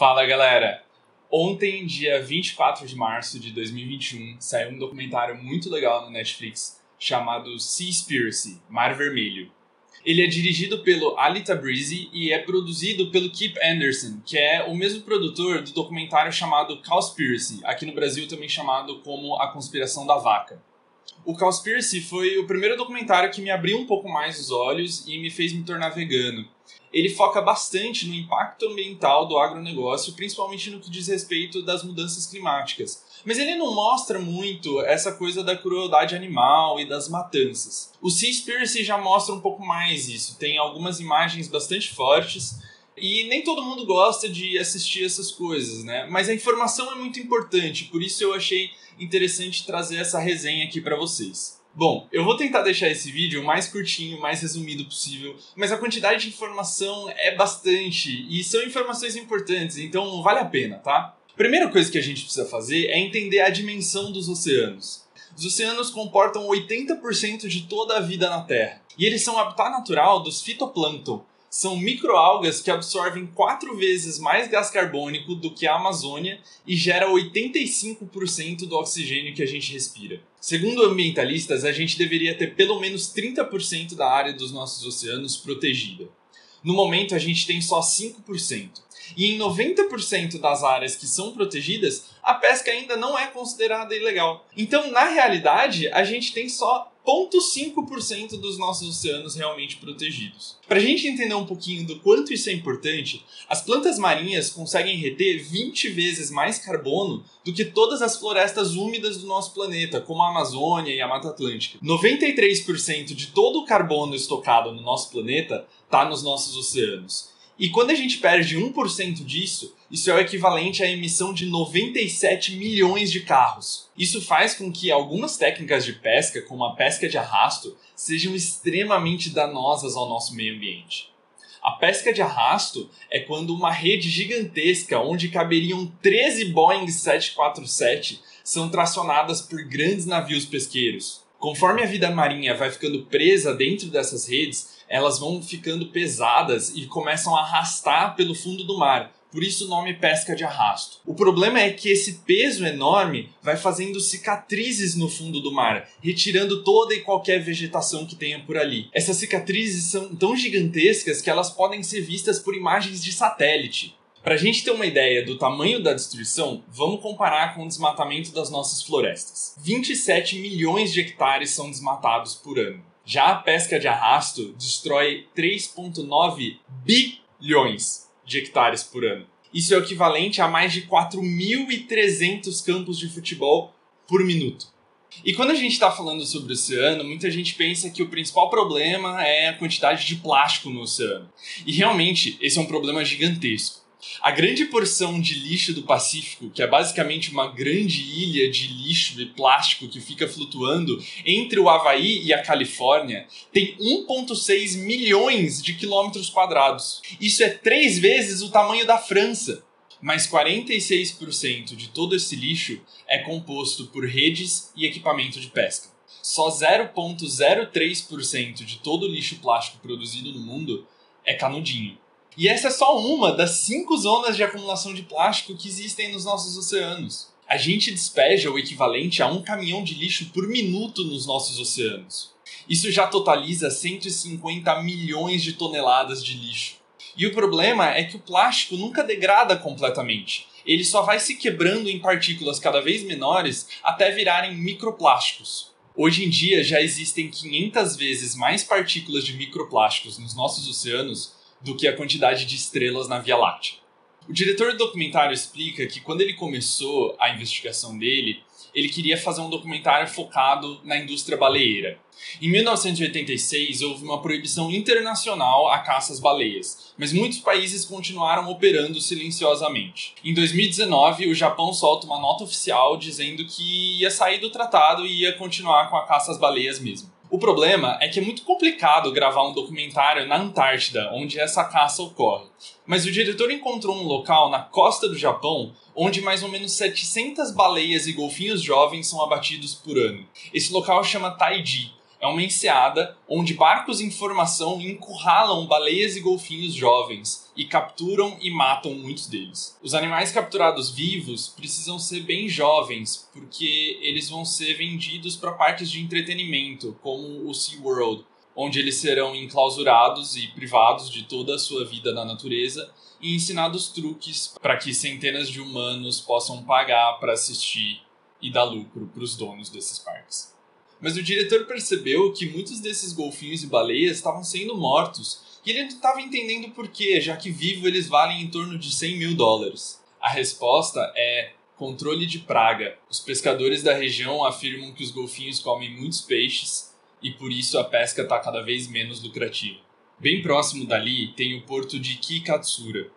Fala, galera! Ontem, dia 24 de março de 2021, saiu um documentário muito legal no Netflix chamado Seaspiracy, Mar Vermelho. Ele é dirigido pelo Ali Tabrizi e é produzido pelo Kip Anderson, que é o mesmo produtor do documentário chamado Cowspiracy, aqui no Brasil também chamado como A Conspiração da Vaca. O Cowspiracy foi o primeiro documentário que me abriu um pouco mais os olhos e me fez me tornar vegano. Ele foca bastante no impacto ambiental do agronegócio, principalmente no que diz respeito das mudanças climáticas. Mas ele não mostra muito essa coisa da crueldade animal e das matanças. O Seaspiracy já mostra um pouco mais isso, tem algumas imagens bastante fortes e nem todo mundo gosta de assistir essas coisas, né? Mas a informação é muito importante, por isso eu achei interessante trazer essa resenha aqui para vocês. Bom, eu vou tentar deixar esse vídeo o mais curtinho, o mais resumido possível, mas a quantidade de informação é bastante e são informações importantes, então vale a pena, tá? Primeira coisa que a gente precisa fazer é entender a dimensão dos oceanos. Os oceanos comportam 80% de toda a vida na Terra e eles são o habitat natural dos fitoplâncton. São microalgas que absorvem 4 vezes mais gás carbônico do que a Amazônia e gera 85% do oxigênio que a gente respira. Segundo ambientalistas, a gente deveria ter pelo menos 30% da área dos nossos oceanos protegida. No momento, a gente tem só 5%. E em 90% das áreas que são protegidas, a pesca ainda não é considerada ilegal. Então, na realidade, a gente tem só 0,5% dos nossos oceanos realmente protegidos. Para a gente entender um pouquinho do quanto isso é importante, as plantas marinhas conseguem reter 20 vezes mais carbono do que todas as florestas úmidas do nosso planeta, como a Amazônia e a Mata Atlântica. 93% de todo o carbono estocado no nosso planeta está nos nossos oceanos. E quando a gente perde 1% disso, isso é o equivalente à emissão de 97 milhões de carros. Isso faz com que algumas técnicas de pesca, como a pesca de arrasto, sejam extremamente danosas ao nosso meio ambiente. A pesca de arrasto é quando uma rede gigantesca, onde caberiam 13 Boeing 747, são tracionadas por grandes navios pesqueiros. Conforme a vida marinha vai ficando presa dentro dessas redes, elas vão ficando pesadas e começam a arrastar pelo fundo do mar. Por isso o nome pesca de arrasto. O problema é que esse peso enorme vai fazendo cicatrizes no fundo do mar, retirando toda e qualquer vegetação que tenha por ali. Essas cicatrizes são tão gigantescas que elas podem ser vistas por imagens de satélite. Para a gente ter uma ideia do tamanho da destruição, vamos comparar com o desmatamento das nossas florestas. 27 milhões de hectares são desmatados por ano. Já a pesca de arrasto destrói 3,9 bilhões de hectares por ano. Isso é o equivalente a mais de 4.300 campos de futebol por minuto. E quando a gente está falando sobre o oceano, muita gente pensa que o principal problema é a quantidade de plástico no oceano. E realmente, esse é um problema gigantesco. A grande porção de lixo do Pacífico, que é basicamente uma grande ilha de lixo e plástico que fica flutuando entre o Havaí e a Califórnia, tem 1,6 milhões de quilômetros quadrados. Isso é 3 vezes o tamanho da França. Mas 46% de todo esse lixo é composto por redes e equipamento de pesca. Só 0,03% de todo o lixo plástico produzido no mundo é canudinho. E essa é só uma das 5 zonas de acumulação de plástico que existem nos nossos oceanos. A gente despeja o equivalente a um caminhão de lixo por minuto nos nossos oceanos. Isso já totaliza 150 milhões de toneladas de lixo. E o problema é que o plástico nunca degrada completamente. Ele só vai se quebrando em partículas cada vez menores até virarem microplásticos. Hoje em dia já existem 500 vezes mais partículas de microplásticos nos nossos oceanos do que a quantidade de estrelas na Via Láctea. O diretor do documentário explica que quando ele começou a investigação dele, ele queria fazer um documentário focado na indústria baleeira. Em 1986, houve uma proibição internacional à caça às baleias, mas muitos países continuaram operando silenciosamente. Em 2019, o Japão solta uma nota oficial dizendo que ia sair do tratado e ia continuar com a caça às baleias mesmo. O problema é que é muito complicado gravar um documentário na Antártida, onde essa caça ocorre. Mas o diretor encontrou um local na costa do Japão, onde mais ou menos 700 baleias e golfinhos jovens são abatidos por ano. Esse local chama Taiji. É uma enseada onde barcos em formação encurralam baleias e golfinhos jovens e capturam e matam muitos deles. Os animais capturados vivos precisam ser bem jovens, porque eles vão ser vendidos para parques de entretenimento, como o SeaWorld, onde eles serão enclausurados e privados de toda a sua vida na natureza e ensinados truques para que centenas de humanos possam pagar para assistir e dar lucro para os donos desses parques. Mas o diretor percebeu que muitos desses golfinhos e baleias estavam sendo mortos e ele não estava entendendo por quê, já que vivo eles valem em torno de $100 mil. A resposta é controle de praga. Os pescadores da região afirmam que os golfinhos comem muitos peixes e por isso a pesca está cada vez menos lucrativa. Bem próximo dali tem o porto de Kikatsura.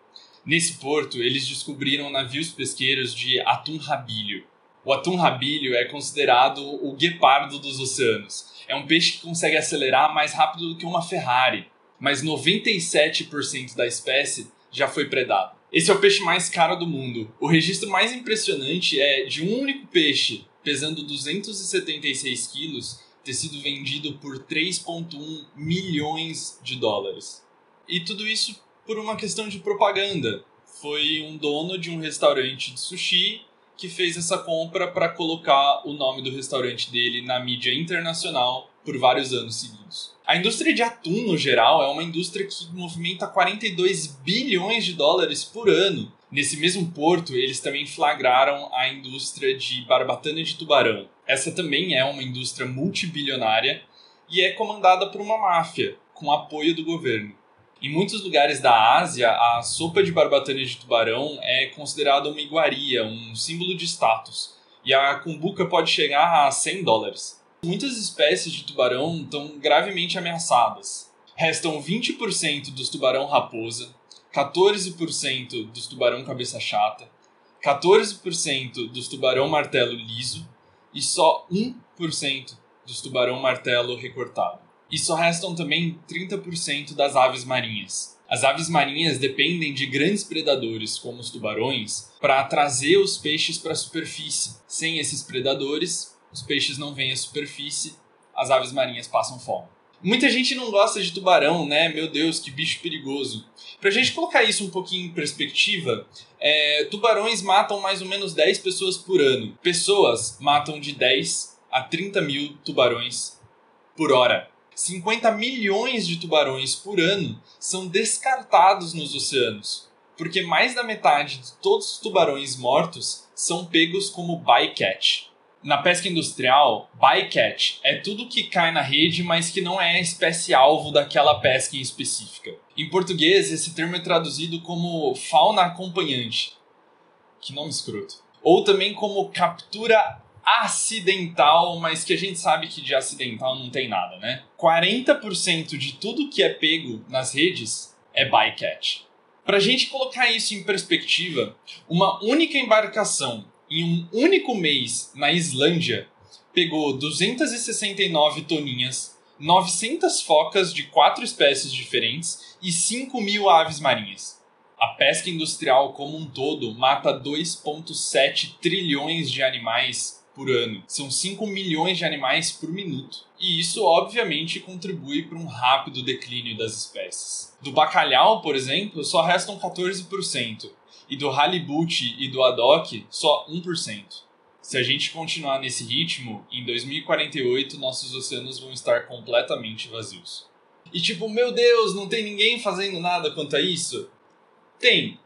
Nesse porto eles descobriram navios pesqueiros de atum rabilho. O atum rabilho é considerado o guepardo dos oceanos. É um peixe que consegue acelerar mais rápido do que uma Ferrari, mas 97% da espécie já foi predado. Esse é o peixe mais caro do mundo. O registro mais impressionante é de um único peixe, pesando 276 quilos, ter sido vendido por 3,1 milhões de dólares. E tudo isso por uma questão de propaganda. Foi um dono de um restaurante de sushi que fez essa compra para colocar o nome do restaurante dele na mídia internacional por vários anos seguidos. A indústria de atum, no geral, é uma indústria que movimenta 42 bilhões de dólares por ano. Nesse mesmo porto, eles também flagraram a indústria de barbatana de tubarão. Essa também é uma indústria multibilionária e é comandada por uma máfia, com apoio do governo. Em muitos lugares da Ásia, a sopa de barbatana de tubarão é considerada uma iguaria, um símbolo de status, e a cumbuca pode chegar a $100. Muitas espécies de tubarão estão gravemente ameaçadas. Restam 20% dos tubarão-raposa, 14% dos tubarão-cabeça-chata, 14% dos tubarão-martelo liso e só 1% dos tubarão-martelo recortado. E só restam também 30% das aves marinhas. As aves marinhas dependem de grandes predadores, como os tubarões, para trazer os peixes para a superfície. Sem esses predadores, os peixes não vêm à superfície, as aves marinhas passam fome. Muita gente não gosta de tubarão, né? Meu Deus, que bicho perigoso. Pra gente colocar isso um pouquinho em perspectiva, tubarões matam mais ou menos 10 pessoas por ano. Pessoas matam de 10 a 30 mil tubarões por hora. 50 milhões de tubarões por ano são descartados nos oceanos, porque mais da metade de todos os tubarões mortos são pegos como bycatch. Na pesca industrial, bycatch é tudo que cai na rede, mas que não é a espécie-alvo daquela pesca em específica. Em português, esse termo é traduzido como fauna acompanhante. Que nome escroto. Ou também como captura acidental, mas que a gente sabe que de acidental não tem nada, né? 40% de tudo que é pego nas redes é bycatch. Pra gente colocar isso em perspectiva, uma única embarcação em um único mês na Islândia pegou 269 toninhas, 900 focas de 4 espécies diferentes e 5 mil aves marinhas. A pesca industrial como um todo mata 2,7 trilhões de animais por ano. São 5 milhões de animais por minuto. E isso, obviamente, contribui para um rápido declínio das espécies. Do bacalhau, por exemplo, só restam 14%. E do halibut e do haddock, só 1%. Se a gente continuar nesse ritmo, em 2048 nossos oceanos vão estar completamente vazios. E tipo, meu Deus, não tem ninguém fazendo nada quanto a isso? Tem.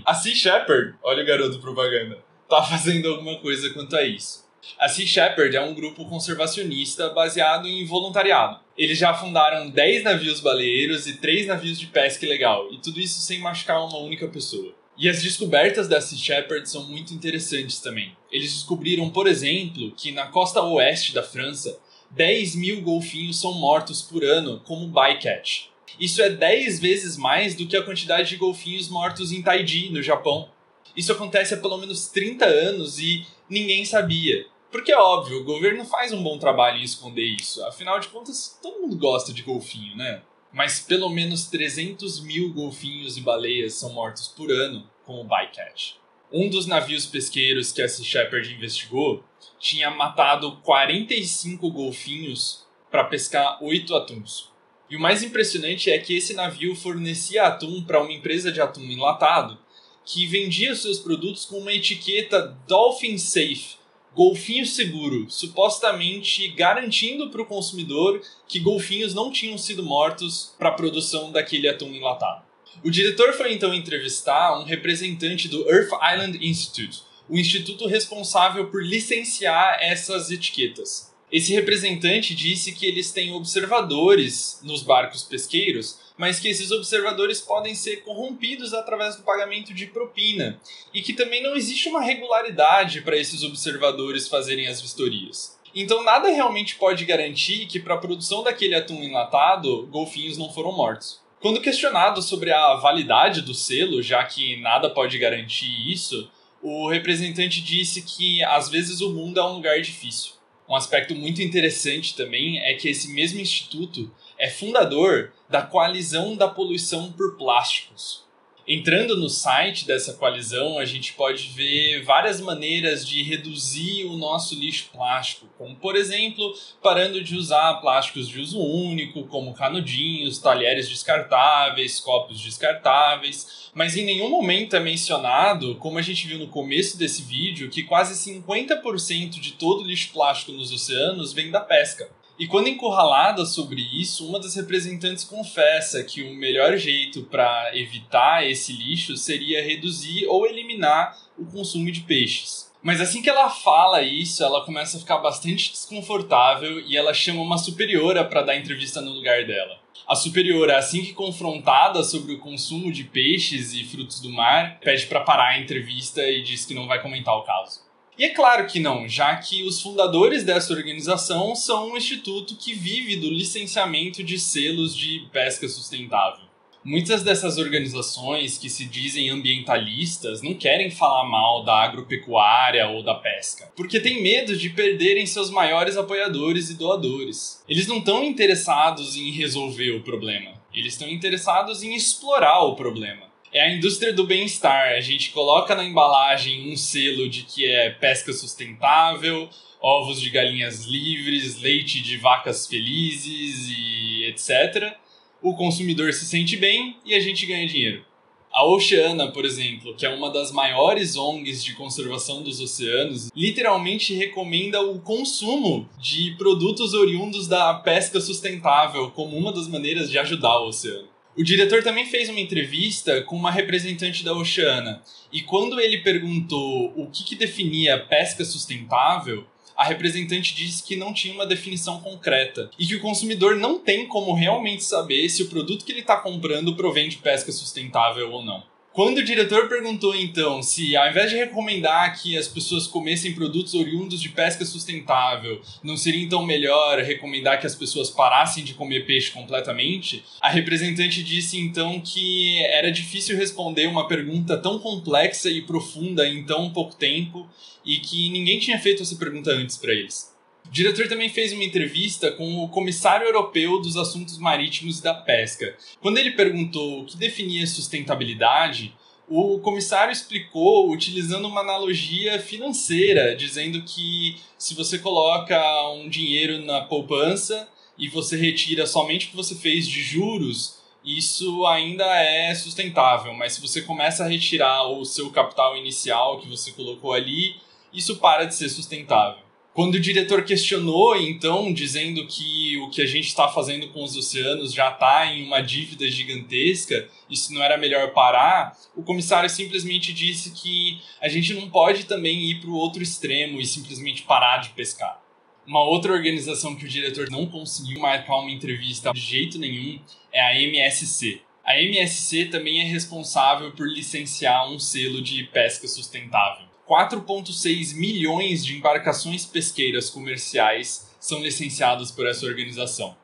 A Sea Shepherd, olha o garoto propaganda, tá fazendo alguma coisa quanto a isso. A Sea Shepherd é um grupo conservacionista baseado em voluntariado. Eles já fundaram 10 navios baleeiros e 3 navios de pesca ilegal, e tudo isso sem machucar uma única pessoa. E as descobertas da Sea Shepherd são muito interessantes também. Eles descobriram, por exemplo, que na costa oeste da França, 10 mil golfinhos são mortos por ano como bycatch. Isso é 10 vezes mais do que a quantidade de golfinhos mortos em Taiji, no Japão. Isso acontece há pelo menos 30 anos e ninguém sabia. Porque é óbvio, o governo faz um bom trabalho em esconder isso. Afinal de contas, todo mundo gosta de golfinho, né? Mas pelo menos 300 mil golfinhos e baleias são mortos por ano como bycatch. Um dos navios pesqueiros que a Sea Shepherd investigou tinha matado 45 golfinhos para pescar 8 atuns. E o mais impressionante é que esse navio fornecia atum para uma empresa de atum enlatado que vendia seus produtos com uma etiqueta Dolphin Safe, golfinho seguro, supostamente garantindo para o consumidor que golfinhos não tinham sido mortos para a produção daquele atum enlatado. O diretor foi então entrevistar um representante do Earth Island Institute, o instituto responsável por licenciar essas etiquetas. Esse representante disse que eles têm observadores nos barcos pesqueiros, mas que esses observadores podem ser corrompidos através do pagamento de propina, e que também não existe uma regularidade para esses observadores fazerem as vistorias. Então nada realmente pode garantir que para a produção daquele atum enlatado, golfinhos não foram mortos. Quando questionado sobre a validade do selo, já que nada pode garantir isso, o representante disse que às vezes o mundo é um lugar difícil. Um aspecto muito interessante também é que esse mesmo instituto é fundador da Coalizão da Poluição por Plásticos. Entrando no site dessa coalizão, a gente pode ver várias maneiras de reduzir o nosso lixo plástico, como, por exemplo, parando de usar plásticos de uso único, como canudinhos, talheres descartáveis, copos descartáveis, mas em nenhum momento é mencionado, como a gente viu no começo desse vídeo, que quase 50% de todo o lixo plástico nos oceanos vem da pesca. E quando encurralada sobre isso, uma das representantes confessa que o melhor jeito para evitar esse lixo seria reduzir ou eliminar o consumo de peixes. Mas assim que ela fala isso, ela começa a ficar bastante desconfortável e ela chama uma superiora para dar entrevista no lugar dela. A superiora, assim que confrontada sobre o consumo de peixes e frutos do mar, pede para parar a entrevista e diz que não vai comentar o caso. E é claro que não, já que os fundadores dessa organização são um instituto que vive do licenciamento de selos de pesca sustentável. Muitas dessas organizações que se dizem ambientalistas não querem falar mal da agropecuária ou da pesca, porque têm medo de perderem seus maiores apoiadores e doadores. Eles não estão interessados em resolver o problema, eles estão interessados em explorar o problema. É a indústria do bem-estar. A gente coloca na embalagem um selo de que é pesca sustentável, ovos de galinhas livres, leite de vacas felizes e etc. O consumidor se sente bem e a gente ganha dinheiro. A Oceana, por exemplo, que é uma das maiores ONGs de conservação dos oceanos, literalmente recomenda o consumo de produtos oriundos da pesca sustentável como uma das maneiras de ajudar o oceano. O diretor também fez uma entrevista com uma representante da Oceana, e quando ele perguntou o que definia pesca sustentável, a representante disse que não tinha uma definição concreta, e que o consumidor não tem como realmente saber se o produto que ele está comprando provém de pesca sustentável ou não. Quando o diretor perguntou, então, se ao invés de recomendar que as pessoas comessem produtos oriundos de pesca sustentável, não seria então melhor recomendar que as pessoas parassem de comer peixe completamente, a representante disse então que era difícil responder uma pergunta tão complexa e profunda em tão pouco tempo e que ninguém tinha feito essa pergunta antes para eles. O diretor também fez uma entrevista com o comissário europeu dos assuntos marítimos e da pesca. Quando ele perguntou o que definia sustentabilidade, o comissário explicou utilizando uma analogia financeira, dizendo que se você coloca um dinheiro na poupança e você retira somente o que você fez de juros, isso ainda é sustentável, mas se você começa a retirar o seu capital inicial que você colocou ali, isso para de ser sustentável. Quando o diretor questionou, então, dizendo que o que a gente está fazendo com os oceanos já está em uma dívida gigantesca, e se não era melhor parar, o comissário simplesmente disse que a gente não pode também ir para o outro extremo e simplesmente parar de pescar. Uma outra organização que o diretor não conseguiu marcar uma entrevista de jeito nenhum é a MSC. A MSC também é responsável por licenciar um selo de pesca sustentável. 4,6 milhões de embarcações pesqueiras comerciais são licenciadas por essa organização.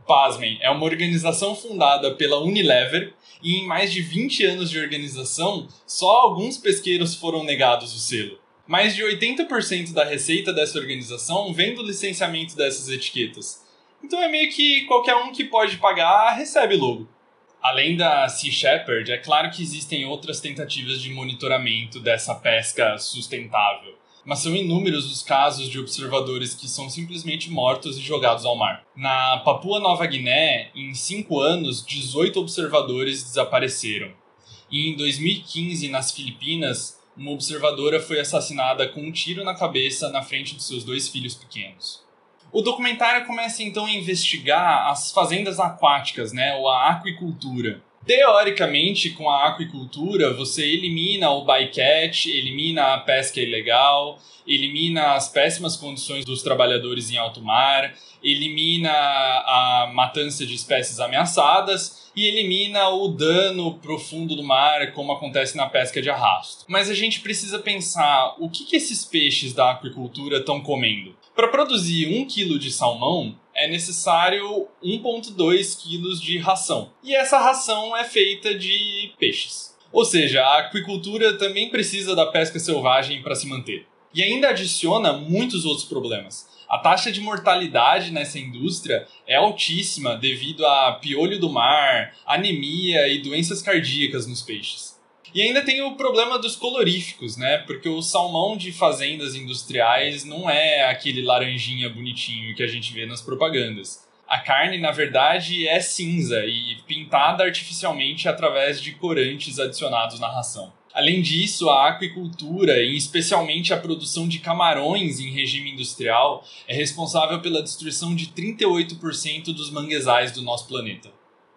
Pasmem, é uma organização fundada pela Unilever e em mais de 20 anos de organização, só alguns pesqueiros foram negados o selo. Mais de 80% da receita dessa organização vem do licenciamento dessas etiquetas. Então é meio que qualquer um que pode pagar recebe logo. Além da Sea Shepherd, é claro que existem outras tentativas de monitoramento dessa pesca sustentável, mas são inúmeros os casos de observadores que são simplesmente mortos e jogados ao mar. Na Papua Nova Guiné, em 5 anos, 18 observadores desapareceram. E em 2015, nas Filipinas, uma observadora foi assassinada com um tiro na cabeça na frente dos seus 2 filhos pequenos. O documentário começa então a investigar as fazendas aquáticas, ou a aquicultura. Teoricamente, com a aquicultura, você elimina o bycatch, elimina a pesca ilegal, elimina as péssimas condições dos trabalhadores em alto mar, elimina a matança de espécies ameaçadas e elimina o dano profundo do mar, como acontece na pesca de arrasto. Mas a gente precisa pensar o que esses peixes da aquicultura estão comendo. Para produzir 1 kg de salmão, é necessário 1,2 kg de ração. E essa ração é feita de peixes. Ou seja, a aquicultura também precisa da pesca selvagem para se manter. E ainda adiciona muitos outros problemas. A taxa de mortalidade nessa indústria é altíssima devido a piolho do mar, anemia e doenças cardíacas nos peixes. E ainda tem o problema dos coloríficos, porque o salmão de fazendas industriais não é aquele laranjinha bonitinho que a gente vê nas propagandas. A carne, na verdade, é cinza e pintada artificialmente através de corantes adicionados na ração. Além disso, a aquicultura, e especialmente a produção de camarões em regime industrial, é responsável pela destruição de 38% dos manguezais do nosso planeta.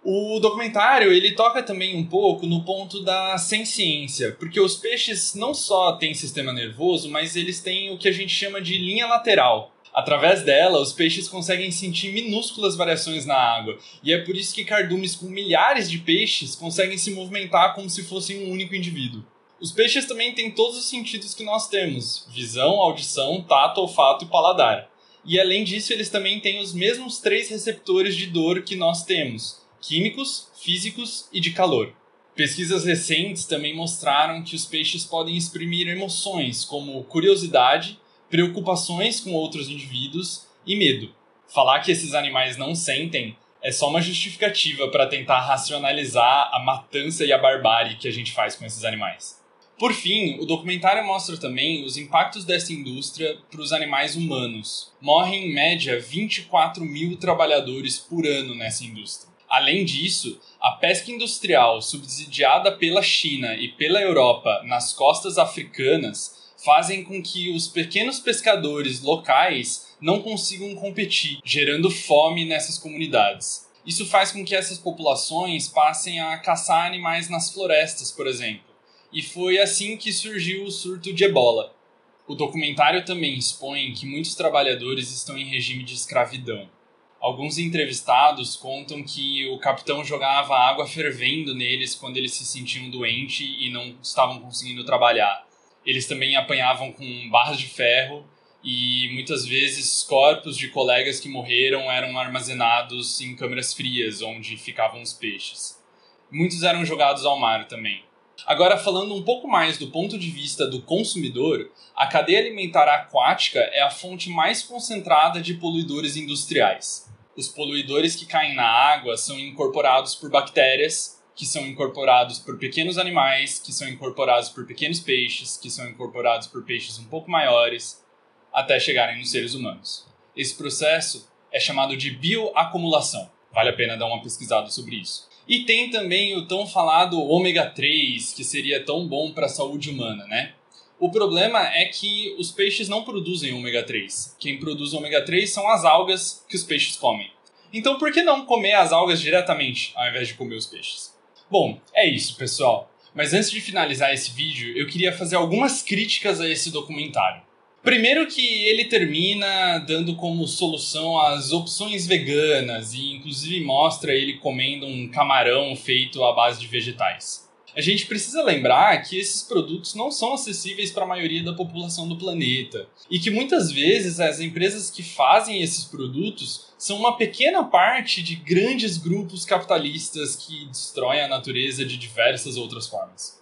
O documentário ele toca também um pouco no ponto da senciência, porque os peixes não só têm sistema nervoso, mas eles têm o que a gente chama de linha lateral. Através dela, os peixes conseguem sentir minúsculas variações na água, e é por isso que cardumes com milhares de peixes conseguem se movimentar como se fossem um único indivíduo. Os peixes também têm todos os sentidos que nós temos: visão, audição, tato, olfato e paladar. E além disso, eles também têm os mesmos 3 receptores de dor que nós temos: químicos, físicos e de calor. Pesquisas recentes também mostraram que os peixes podem exprimir emoções como curiosidade, preocupações com outros indivíduos e medo. Falar que esses animais não sentem é só uma justificativa para tentar racionalizar a matança e a barbárie que a gente faz com esses animais. Por fim, o documentário mostra também os impactos dessa indústria para os animais humanos. Morrem em média 24 mil trabalhadores por ano nessa indústria. Além disso, a pesca industrial subsidiada pela China e pela Europa nas costas africanas fazem com que os pequenos pescadores locais não consigam competir, gerando fome nessas comunidades. Isso faz com que essas populações passem a caçar animais nas florestas, por exemplo. E foi assim que surgiu o surto de ebola. O documentário também expõe que muitos trabalhadores estão em regime de escravidão. Alguns entrevistados contam que o capitão jogava água fervendo neles quando eles se sentiam doentes e não estavam conseguindo trabalhar. Eles também apanhavam com barras de ferro e muitas vezes corpos de colegas que morreram eram armazenados em câmaras frias, onde ficavam os peixes. Muitos eram jogados ao mar também. Agora, falando um pouco mais do ponto de vista do consumidor, a cadeia alimentar aquática é a fonte mais concentrada de poluidores industriais. Os poluidores que caem na água são incorporados por bactérias, que são incorporados por pequenos animais, que são incorporados por pequenos peixes, que são incorporados por peixes um pouco maiores, até chegarem nos seres humanos. Esse processo é chamado de bioacumulação. Vale a pena dar uma pesquisada sobre isso. E tem também o tão falado ômega 3, que seria tão bom para a saúde humana, O problema é que os peixes não produzem ômega 3. Quem produz ômega 3 são as algas que os peixes comem. Então por que não comer as algas diretamente, ao invés de comer os peixes? Bom, é isso, pessoal. Mas antes de finalizar esse vídeo, eu queria fazer algumas críticas a esse documentário. Primeiro que ele termina dando como solução as opções veganas e inclusive mostra ele comendo um camarão feito à base de vegetais. A gente precisa lembrar que esses produtos não são acessíveis para a maioria da população do planeta e que muitas vezes as empresas que fazem esses produtos são uma pequena parte de grandes grupos capitalistas que destroem a natureza de diversas outras formas.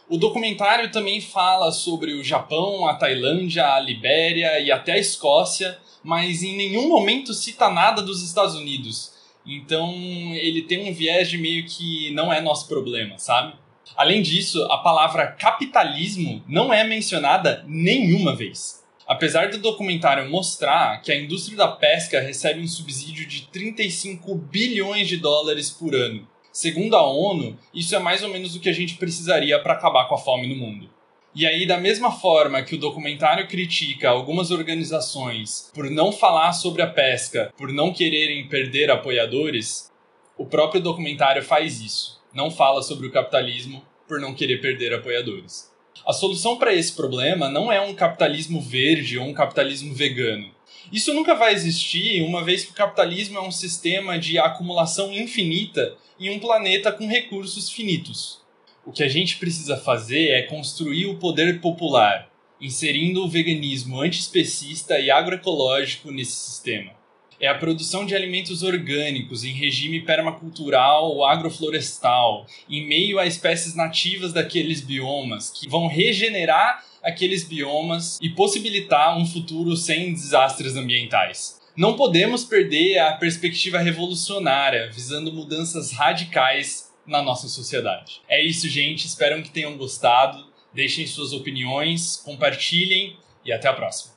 O documentário também fala sobre o Japão, a Tailândia, a Libéria e até a Escócia, mas em nenhum momento cita nada dos Estados Unidos. Então ele tem um viés de meio que não é nosso problema, sabe? Além disso, a palavra capitalismo não é mencionada nenhuma vez. Apesar do documentário mostrar que a indústria da pesca recebe um subsídio de 35 bilhões de dólares por ano. Segundo a ONU, isso é mais ou menos o que a gente precisaria para acabar com a fome no mundo. E aí, da mesma forma que o documentário critica algumas organizações por não falar sobre a pesca, por não quererem perder apoiadores, o próprio documentário faz isso. Não fala sobre o capitalismo por não querer perder apoiadores. A solução para esse problema não é um capitalismo verde ou um capitalismo vegano. Isso nunca vai existir, uma vez que o capitalismo é um sistema de acumulação infinita em um planeta com recursos finitos. O que a gente precisa fazer é construir o poder popular, inserindo o veganismo antiespecista e agroecológico nesse sistema. É a produção de alimentos orgânicos em regime permacultural ou agroflorestal, em meio a espécies nativas daqueles biomas, que vão regenerar aqueles biomas e possibilitar um futuro sem desastres ambientais. Não podemos perder a perspectiva revolucionária, visando mudanças radicais na nossa sociedade. É isso, gente. Espero que tenham gostado. Deixem suas opiniões, compartilhem e até a próxima.